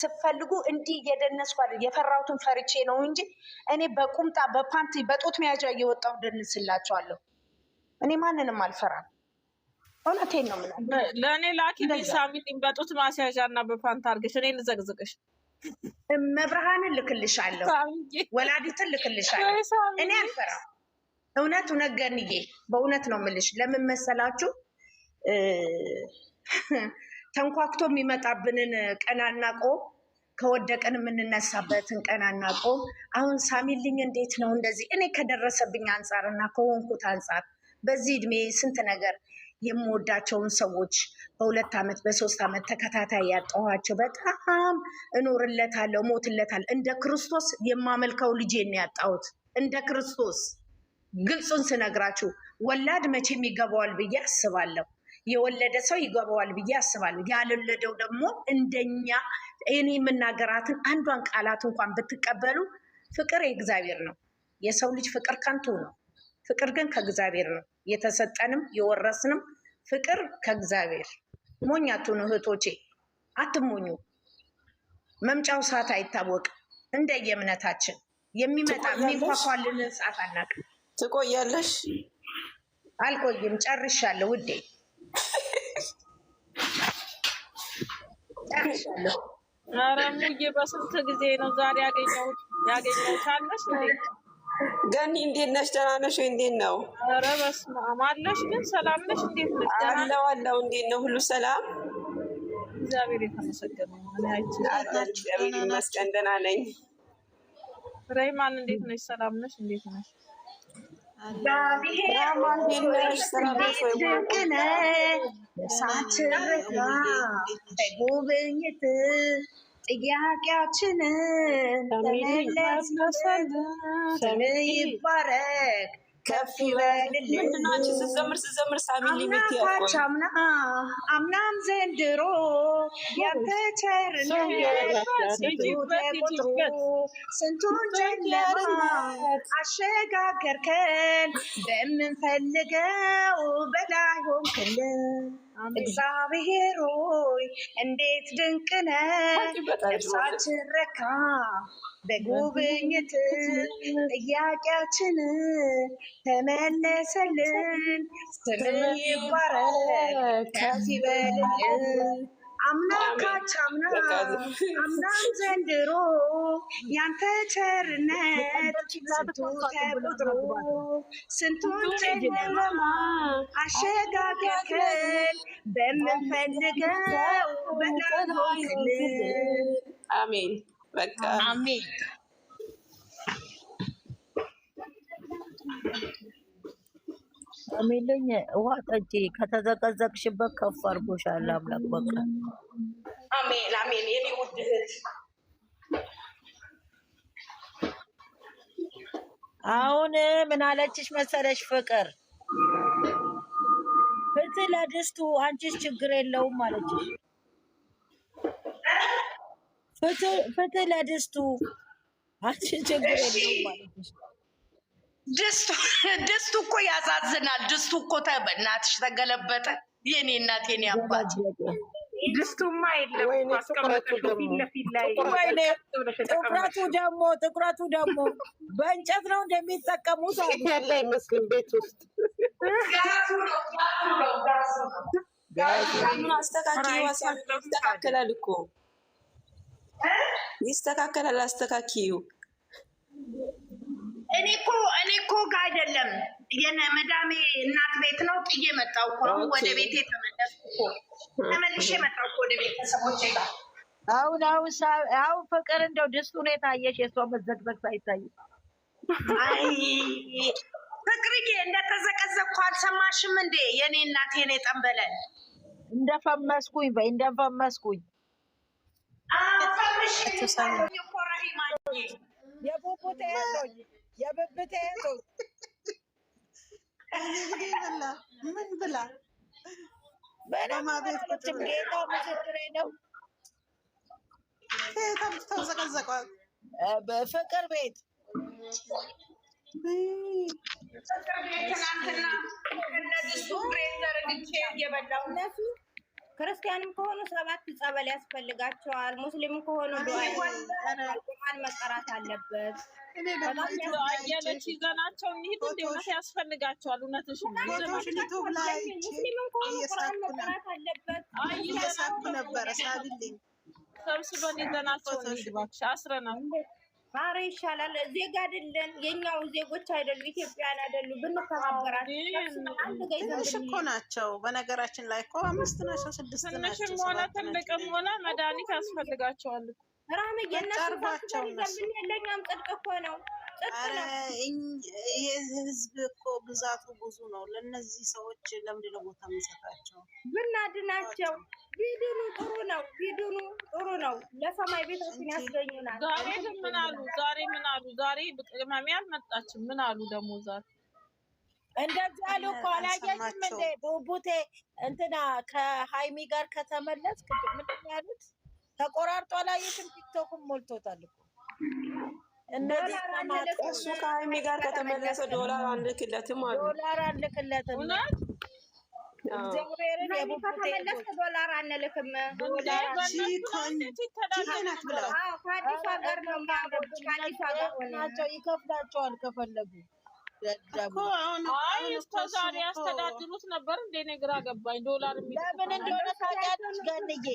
ስትፈልጉ እንዲህ እየደነስኩ አይደል የፈራሁትን ፈርቼ ነው እንጂ እኔ በቁምጣ በፓንቲ በጦት መያዣ እየወጣሁ ደንስላቸዋለሁ። እኔ ማንንም አልፈራም። እውነቴን ነው የምልህ። ለእኔ ላኪልኝ ሳሚልኝ በጡት ማስያዣ እና በፓንት አድርገሽ እኔ ልዘግዝቅሽ። መብርሃንን ልክልሻለሁ፣ ወላዲትን ልክልሻለሁ። እኔ አልፈራም። እውነት ገንዬ በእውነት ነው የምልሽ። ለምን መሰላችሁ? ተንኳክቶ የሚመጣብንን ቀን አናውቀውም፣ ከወደቅን የምንነሳበትን ቀን አናውቀውም። አሁን ሳሚልኝ እንዴት ነው እንደዚህ? እኔ ከደረሰብኝ አንጻር እና ከሆንኩት አንጻር በዚህ እድሜ ስንት ነገር የምወዳቸውን ሰዎች በ2 ዓመት በ3 ዓመት ተከታታይ ያጣኋቸው በጣም እኖርለታለሁ፣ ሞትለታለሁ። እንደ ክርስቶስ የማመልከው ልጄን ያጣሁት እንደ ክርስቶስ። ግልጹን ስነግራችሁ ወላድ መቼም ይገባዋል ብዬ አስባለሁ። የወለደ ሰው ይገባዋል ብዬ አስባለሁ። ያልወለደው ደግሞ እንደኛ እኔ የምናገራትን አንዷን ቃላት እንኳን ብትቀበሉ ፍቅር የእግዚአብሔር ነው። የሰው ልጅ ፍቅር ከንቱ ነው። ፍቅር ግን ከእግዚአብሔር ነው የተሰጠንም የወረስንም ፍቅር ከእግዚአብሔር። ሞኝ አትሁኑ እህቶቼ፣ አትሞኙ። መምጫው ሰዓት አይታወቅም። እንደየእምነታችን የሚመጣ የሚንኳኳልንን ሰዓት አናውቅም። ትቆያለሽ? አልቆይም፣ ጨርሻለሁ ውዴ፣ ጨርሻለሁ። ኧረ ሙዬ በስንት ጊዜ ነው ዛሬ ያገኘሁት አለሽ እንዴ? ገኒ እንዴት ነሽ? ደህና ነሽ ወይ? እንዴት ነው? ኧረ በስመ አብ አለሽ። ግን ሰላም ነሽ? እንዴት ነሽ? አለው። እንዴት ነው? ሁሉ ሰላም? እግዚአብሔር የተመሰገነ ይሁን። እግዚአብሔር ይመስገን ደህና ነኝ። ሬማን እንዴት ነሽ? ሰላም ነሽ? እንዴት ነሽ? በጉብኝት ጥያቄያችንን ተመለስን። ስም ይባረክ ከፍ ይበልልን። ምንድናችሁ ስዘምር ሳሚል አምናካች አምናም ዘንድሮ ያንተ ቸርነት ተቆጥሮ ስንቱን ጨለማ አሸጋገርከን። በምንፈልገው በላይ ሆንክልን። እግዚአብሔር ሆይ እንዴት ድንቅ ነህ። ነፍሳችን ረካ በጉብኝት ጥያቄያችን ተመለሰልን። ስም ይባረክ ከፍ ይበልልን። አምናካች አምናም ዘንድሮ ያንተ ቸርነት ስንቱ ተቆጥሮ ስንቱን ጨለማ አሸጋገርከን። በምንፈልገው በላይ ሆንክልን። አሜን። በቃ አሜን። አሜልኝ ውሃ ጠጪ፣ ከተዘቀዘቅሽበት ከፍ አድርጎሻል አምላክ። በቃ አሜን አሜን። የኔ ውድ እህት አሁን ምን አለችሽ መሰለሽ? ፍቅር ፍትህ ለድስቱ፣ አንቺስ ችግር የለውም አለችሽ። ፍትህ ለድስቱ፣ አንቺስ ችግር የለውም አለችሽ። ድስቱ እኮ ያሳዝናል። ድስቱ እኮ በእናትሽ ተገለበጠ። የኔ እናት የኔ አባት ድስቱማ የለም አስቀመጠችው ፊት ለፊት ላይ። ጥቁረቱ ደግሞ በእንጨት ነው እንደሚጠቀሙት ያለ አይመስልም። ቤት ውስጥ ይስተካከላል እኮ ይስተካከላል። አስተካክዩ። እኔ እኮ ጋር አይደለም የመዳሜ እናት ቤት ነው ጥዬ መጣሁ እኮ። አሁን ወደ ቤቴ ተመለስኩ እኮ። ተመልሼ መጣሁ እኮ ወደ ቤተሰቦቼ ጋር። አሁን ፍቅር እንደው ድስቱን የታየሽ የሷ መዘግዘግ ሳይታይ? አይ ፍቅርዬ እንደተዘቀዘቅኩ አልሰማሽም እንዴ? የኔ እናት የኔ ጠንበለን እንደፈመስኩኝ በይ፣ እንደፈመስኩኝ የቡቡቴ ያለኝ የብብቴ ያለኝ ምን ብላ በማቤትም ጌታ ምስክሬ ነው። ተዘቀዘቋል በፍቅር ቤት ክርስቲያንም ከሆኑ 7 ጸበል ያስፈልጋቸዋል። ሙስሊም ከሆኑ ዱዓ ቁርአን መቀራት አለበት። እኔ ደግሞ ዩቱብ ላይ አየለች ይዘናቸው እንሂድ እንደ እውነት ያስፈልጋቸዋል። እውነትሽን ነው። ፎቶሽን ዩቱብ ላይ ሙስሊም ከሆኑ ቁርአን መቀራት አለበት። እየሳኩ ነበረ ሳቢልኝ ሰብስበን ይዘናቸው እንሂድ እባክሽ። አስረናል። ኧረ ይሻላል። ዜጋ አይደለን የኛው ዜጎች አይደሉ ኢትዮጵያን አይደሉ። ብንከባበራቸው አንድ ጋር ትንሽ እኮ ናቸው። በነገራችን ላይ እኮ 5 ናቸው 6 ናቸው። ትንሽም ሆነ ትልቅም ሆነ መድኃኒት ያስፈልጋቸዋል። ራም የነሱ ለኛም ጽድቅ እኮ ነው። ኧረ ይሄ ህዝብ እኮ ብዛቱ ብዙ ነው። ለነዚህ ሰዎች ለምንድን ነው ቦታ የምንሰጣቸው? ብናድናቸው ቢድኑ ጥሩ ነው። ቢድኑ ጥሩ ነው። ለሰማይ ቤታችን ያስገኙናል። ዛሬ ምን አሉ? ዛሬ ቅመሜ አልመጣችም። ምን አሉ ደግሞ ዛሬ? እንደዚህ አሉ እኮ አላየሽም እንዴ? ቡቡቴ እንትና ከሀይሚ ጋር ከተመለስክ ምንድን ነው ያሉት? ተቆራርጦ አላየሽም? ቲክቶክም ሞልቶታል እኮ እነዚህ እሱ ከሀይሚ ጋር ከተመለሰ $1 አንልክለትም አሉ። $1 አንልክለትም። እግዚአብሔርን የቡቡቴ ከተመለስክ $1 አንልክም። ከአዲስ ሀገር ነው የሚያገቡት። ከአዲስ ሀገር ናቸው ይከፍላቸዋል ከፈለጉ። አይ እስከ ዛሬ ያስተዳድሩት ነበር እንደ እኔ ግራ ገባኝ። $1 ለምን እንደሆነ ታውቂያለሽ ገንዬ?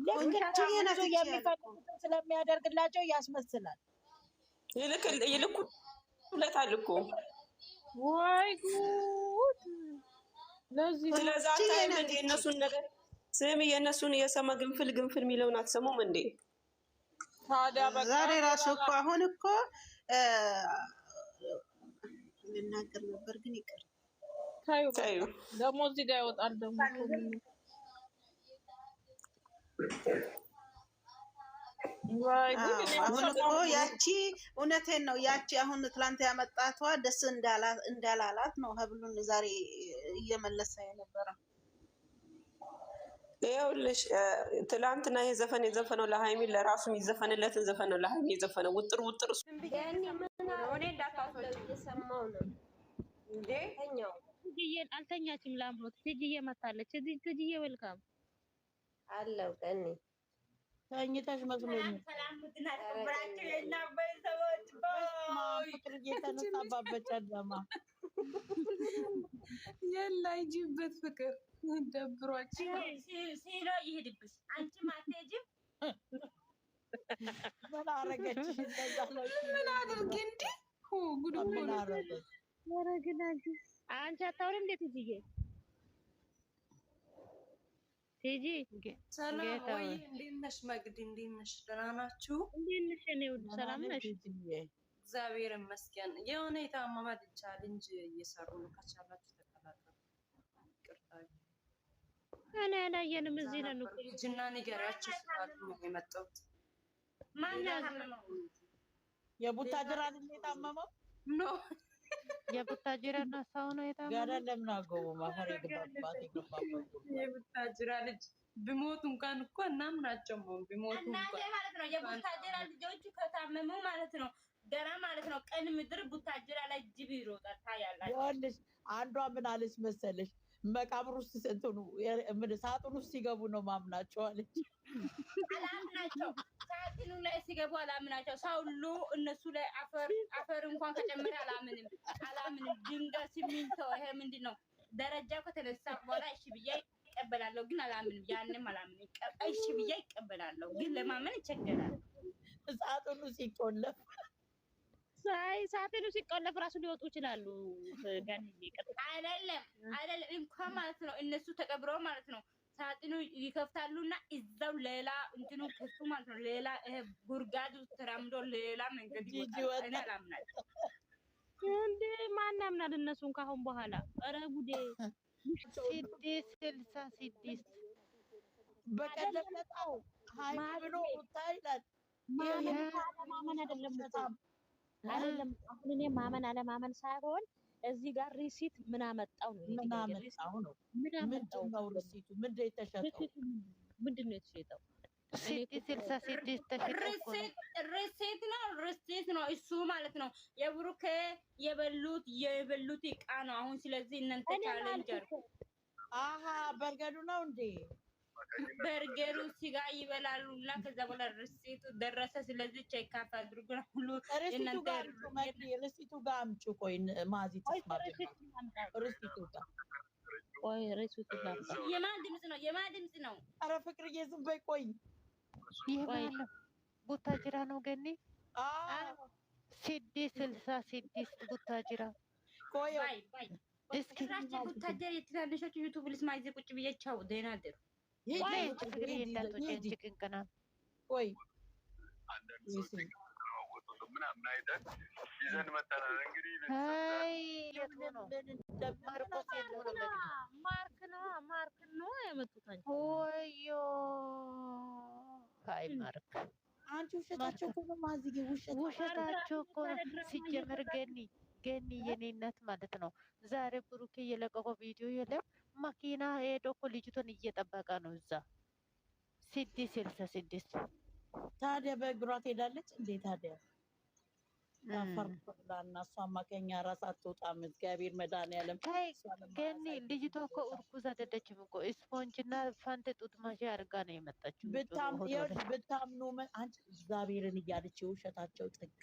ልክ እነሱ የሚፈልጉትን ስለሚያደርግላቸው ያስመስላል። ይልኩለታል እኮ ወይ ጉድ! ለዚህ ስለዛ ታይም የእነሱን ነገር ስም የእነሱን የሰማ ግንፍል የሚለውን አትሰሙም እንዴ? ታዲያ ዛሬ ራሱ እኮ አሁን እኮ ልናገር ነበር ግን ይቅር ታዩ ደግሞ እዚህ ጋር ይወጣል ደግሞ አሁን እኮ ያቺ እውነቴን ነው። ያቺ አሁን ትላንት ያመጣቷ ደስ እንዳላላት ነው ሀብሉን ዛሬ እየመለሰ የነበረው። ይኸውልሽ ትላንትና ይሄ ዘፈን የዘፈነው ለሀይሚ ለራሱ የሚዘፈንለትን ዘፈን ነው ለሀይሚ የዘፈነው። ውጥር አልተኛችም። ላምሮት ትጅዬ መታለች። ትጅዬ ወልካም አለው ቀኒ ተኝተሽ መስሎኝ ፍቅር እየተነሳባበት ጨለማ የላ ይጅበት ፍቅር ደብሯቸው ሲሎ ይሄድብሽ። አንቺም አትሄጂም። ምን አረገች? ምን አድርጌ እንዲ ጉድ ምን አረገች? አንቺ አታውሪም እንዴት ትጅዬ ቲጂ ሰላም ወይ እንዴት ነሽ? መግዲ እንዴት ነሽ? ደህና ናችሁ? እንዴት ነሽ? እኔ ወድ ሰላም ነሽ? እግዚአብሔር ይመስገን። የሆነ የታመመ ቻሌንጅ እየሰሩ ነው። ከቻላችሁ ተቀላቀሉ። ይቅርታ እኔ አላየንም። እዚህ ነን እኮ ጅና ንገሪያችሁ ስላሉ ነው የመጣሁት። ማን ያመመው? የቡታጅራ ልጅ የታመመው ኖ የቡታጅራ እና ሰው ነው የታመመው። ጋር ለምን አገቡ ማፈር የገባባት የቡታጅራ ልጅ ቢሞቱ እንኳን እኮ እናምናቸው ነው። ቢሞቱ እንኳን ማለት ነው የቡታጅራ ልጆቹ ከታመሙ ማለት ነው ገና ማለት ነው ቀን ምድር ቡታጅራ ላይ ጅብ ይሮጣል ታያላችሁ። ይኸውልሽ አንዷ ምን አለች መሰለሽ? መቃብር ውስጥ እንትኑ ምን ሳጥን ውስጥ ሲገቡ ነው ማምናቸው አለች። አላምናቸው ሳጥኑ ላይ ሲገቡ አላምናቸው። ሰው ሁሉ እነሱ ላይ አፈር እንኳን ከጨመረ አላምንም። ድንጋይ ሲሚንቶ ይሄ ምንድን ነው ደረጃ ከተነሳ በኋላ እሺ ብዬ ይቀበላለሁ፣ ግን አላምንም። ያንም አላምንም። እሺ ብዬ ይቀበላለሁ፣ ግን ለማመን ይቸገራል። ሳጥኑ ሲቆለፍ ሳጥኑ ሲቆለፍ ራሱ ሊወጡ ይችላሉ። አይደለም እንኳን ማለት ነው እነሱ ተቀብረው ማለት ነው ሳጥኑ ይከፍታሉና እዛው ሌላ እንትኑ ከሱ ማለት ነው ሌላ ጉርጋዱ ተራምዶ ሌላ መንገድ ይወጣል። እኔ አላምናቸው እንዴ ማን ያምናል እነሱን ካሁን በኋላ? ኧረ ጉዴ 666 በቀደም ለጣው ሃይ ብሎ ታይላል። ማመን አይደለም አሁን እኔ ማመን አለማመን ሳይሆን እዚህ ጋር ሪሲት ምን አመጣው ነው? ምን አመጣው ነው? ምን አመጣው ነው? ሪሲቱ ምንድን ነው የተሸጠው? ምንድን ነው የተሸጠው? 666 ሪሲት ነው እሱ ማለት ነው። የብሩኬ የበሉት ዕቃ ነው አሁን። ስለዚህ እናንተ ቻሌንጅ አድርጉ። አሃ በርገዱ ነው እንዴ? በርገሩ ስጋ ይበላሉ እና ከዛ በኋላ ርሲቱ ደረሰ። ስለዚህ ቼክ አፕ አድርጉ ሁሉ ርሲቱ የእናንተ ጋር አምጪ መቅዲ፣ ርሲቱ ጋር አምጪ። ቆይ ማዚ ተስማማ። ርሲቱ ጋር ቆይ ርሲቱ ላምጣ። የማን ድምፅ ነው? የማን ድምፅ ነው? ኧረ ፍቅርዬ ዝም በይ። ቆይ ይሄ ማለት ቡታጅራ ነው ገኒ። አዎ 666 ቡታጅራ። ቆይ ባይ ባይ እስኪ ራስህ ቡታጀር የትናንሾቹ ዩቱብ ልስማ ይዘህ ቁጭ ብዬ ቻው ደህና አደሩ። ቆይ ፍቅር እንዳትወጪ አንቺ ቅንቅና። ቆይ አይ የቱ ነው? ማርቆስ የቱ ነው? ማርክ ነው ያመጡት አንቺ። ወዮ አይ ማርክ አንቺ ውሸታቸው እኮ ነው ማዝጌ፣ ውሸታቸው እኮ ነው። ሲጀመር ገኒ የኔ እናት ማለት ነው። ዛሬ ብሩኬ የለቀቀው ቪዲዮ የለም መኪና ሄዶ እኮ ልጅቷን እየጠበቀ ነው እዛ 666። ታዲያ በእግሯ ትሄዳለች እንዴ? ታዲያ ፈርላ እሷ አማካኛ ራስ አትወጣም። እግዚአብሔር መድኃኒዓለም ገኒ ልጅቷ እኮ እርጉዝ አይደለችም እኮ ስፖንጅ እና ፋንት ጡት ማሻ አድርጋ ነው የመጣችው። ብታምኑ አንቺ እግዚአብሔርን እያለች የውሸታቸው ጥግ።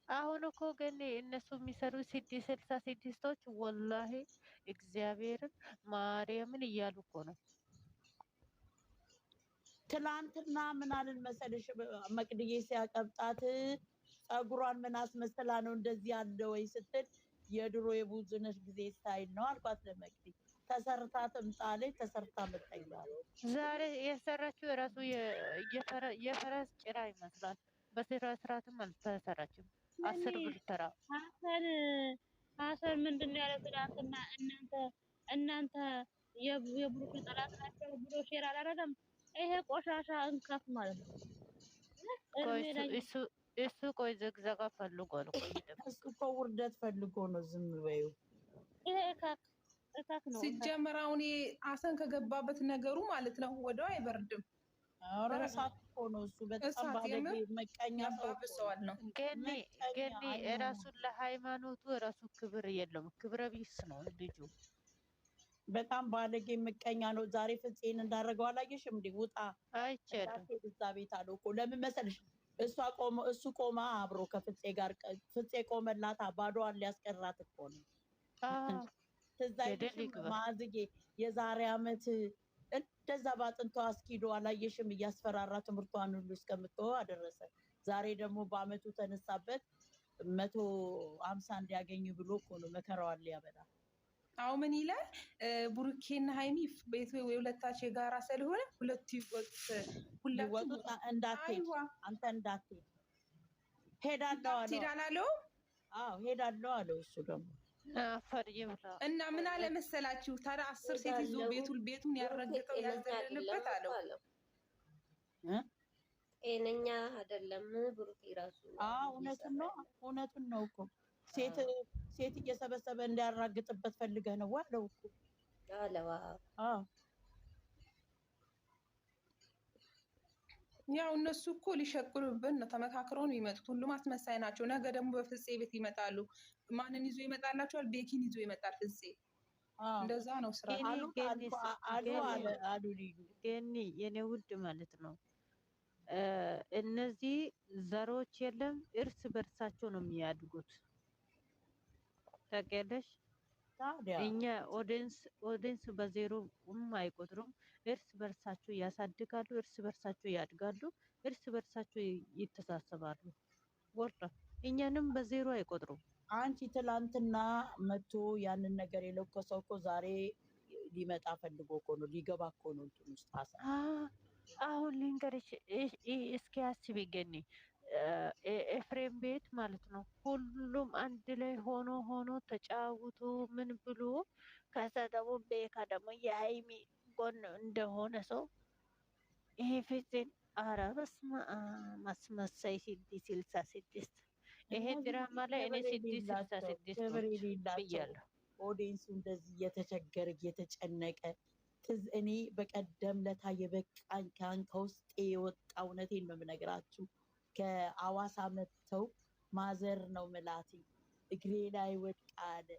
አሁን እኮ ገኒ እነሱ የሚሰሩ 666ቶች ወላሂ እግዚአብሔርን ማርያምን እያሉ እኮ ነው። ትላንትና ምን አልን መሰለሽ መቅድዬ ሲያቀብጣት ጸጉሯን ምን አስመስላ ነው እንደዚህ ያለ ወይ ስትል የድሮ የቡዙነሽ ጊዜ ስታይል ነው አልኳት ለመቅዲ። ተሰርታ ትምጣለች፣ ተሰርታ መጣኛለች። ዛሬ የሰራችው የራሱ የፈረስ ጭራ ይመስላል። በስራ ስርዓትም አልተሰራችም። 10 ብር ተራ ሀሰን ምንድን ነው ያለው ትናንትና? እናንተ የብሩክ ጠላት ናቸው ብሎ ሼር አላደረገም? ይሄ ቆሻሻ እንከፍ ማለት ነው። እሱ ቆይ ዘግዘጋ ፈልጎ ነው። እሱ እኮ ውርደት ፈልጎ ነው። ዝም በዩ። ይሄ እካክ ነው ሲጀመር። አሁን ሀሰን ከገባበት ነገሩ ማለት ነው ወደው አይበርድም። ኧረ እሳት እኮ ነው እሱ። በጣም ባለጌ መቀኛ ሰዋል ነው። ገኒ እራሱን ለሃይማኖቱ እራሱ ክብር የለውም። ክብረ ቢስ ነው ልጁ። በጣም ባለጌ ምቀኛ ነው። ዛሬ ፍፄን እንዳደረገው አላየሽም እንዴ? ውጣ አይቻልም እዛ ቤት አለው እኮ። ለምን መሰለሽ? እሱ ቆማ አብሮ ከፍፄ ጋር ፍፄ ቆመላት። ባዶዋን ሊያስቀራት እኮ ነው። ትዝ አይልሽም ማዝጌ? የዛሬ አመት እንደዛ ባጥንቷ አስኪዶ አላየሽም? እያስፈራራ ትምህርቷን ሁሉ እስከምትወው አደረሰ። ዛሬ ደግሞ በአመቱ ተነሳበት 150 እንዲያገኙ ብሎ እኮ ነው መከራዋን ሊያበላ። አሁ ምን ይላል? ቡሩኬና ሀይሚ ቤት ወይ ሁለታቸው የጋራ ስለሆነ ሁለቱ ይወጡት። እንዳትሄድ አንተ እንዳትሄድ። ሄዳለሁ አለው። አዎ ሄዳለሁ አለው። እሱ ደግሞ እና ምን አለ መሰላችሁ? ታዲያ 10 ሴት ይዞ ቤቱን ያረገጠው ያዘለልበት አለው። ጤነኛ አይደለም ብሩኬ ራሱ። እውነቱን ነው እኮ ሴት እየሰበሰበ እንዲያራግጥበት ፈልገህ ነው አለው እኮ አለዋ። ያው እነሱ እኮ ሊሸቅሉብን ነው። ተመካክረው ነው የሚመጡት። ሁሉም አስመሳይ ናቸው። ነገ ደግሞ በፍፄ ቤት ይመጣሉ። ማንን ይዞ ይመጣላቸዋል? ቤኪን ይዞ ይመጣል ፍፄ። እንደዛ ነው ስራ። አሉ ልዩ ገኒ የኔ ውድ ማለት ነው። እነዚህ ዘሮች የለም እርስ በርሳቸው ነው የሚያድጉት። ታውቂያለሽ? እኛ ኦዲንስ በዜሮም አይቆጥሩም። እርስ በርሳቸው ያሳድጋሉ፣ እርስ በርሳቸው ያድጋሉ፣ እርስ በርሳቸው ይተሳሰባሉ። ወርዳ እኛንም በዜሮ አይቆጥሩም። አንቺ ትላንትና መቶ ያንን ነገር የለኮሰው እኮ ዛሬ ሊመጣ ፈልጎ እኮ ነው፣ ሊገባ እኮ ነው እንትን ውስጥ አሁን ልንገርሽ እስኪ አስቢ ገኒ፣ ኤፍሬም ቤት ማለት ነው ሁሉም አንድ ላይ ሆኖ ተጫውቶ ምን ብሎ ከዛ ደግሞ ቤካ ደግሞ የሀይሚ ጎን እንደሆነ ሰው ይሄ ፍፄን ኧረ በስመ አብ አስመሳይ 666 ይሄ ድራማ ላይ እኔ 666 ብያለሁ። ኦዲየንሱ እንደዚህ እየተቸገረ እየተጨነቀ እኔ በቀደም ለታ የበቃኝ ከውስጤ የወጣ እውነቴን ነው የምነግራችሁ። ከአዋሳ መጥተው ማዘር ነው ምላቴ እግሬ ላይ ወድቃለ።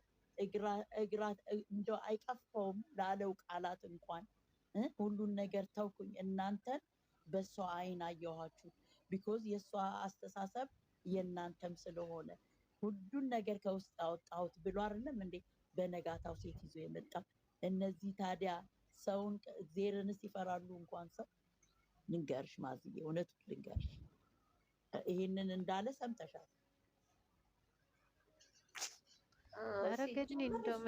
እንደው አይቀፋውም ላለው ቃላት እንኳን ሁሉን ነገር ተውኩኝ። እናንተን በሷ አይን አየኋችሁ። ቢኮዝ የሷ አስተሳሰብ የእናንተም ስለሆነ ሁሉን ነገር ከውስጥ አወጣሁት ብሎ አይደለም እንዴ በነጋታው ሴት ይዞ የመጣ። እነዚህ ታዲያ ሰውን እግዚአብሔርንስ ይፈራሉ? እንኳን ሰው ልንገርሽ ማዝዬ፣ እውነቱን ልንገርሽ፣ ይሄንን እንዳለ ሰምተሻል። ኧረ ግን እንደው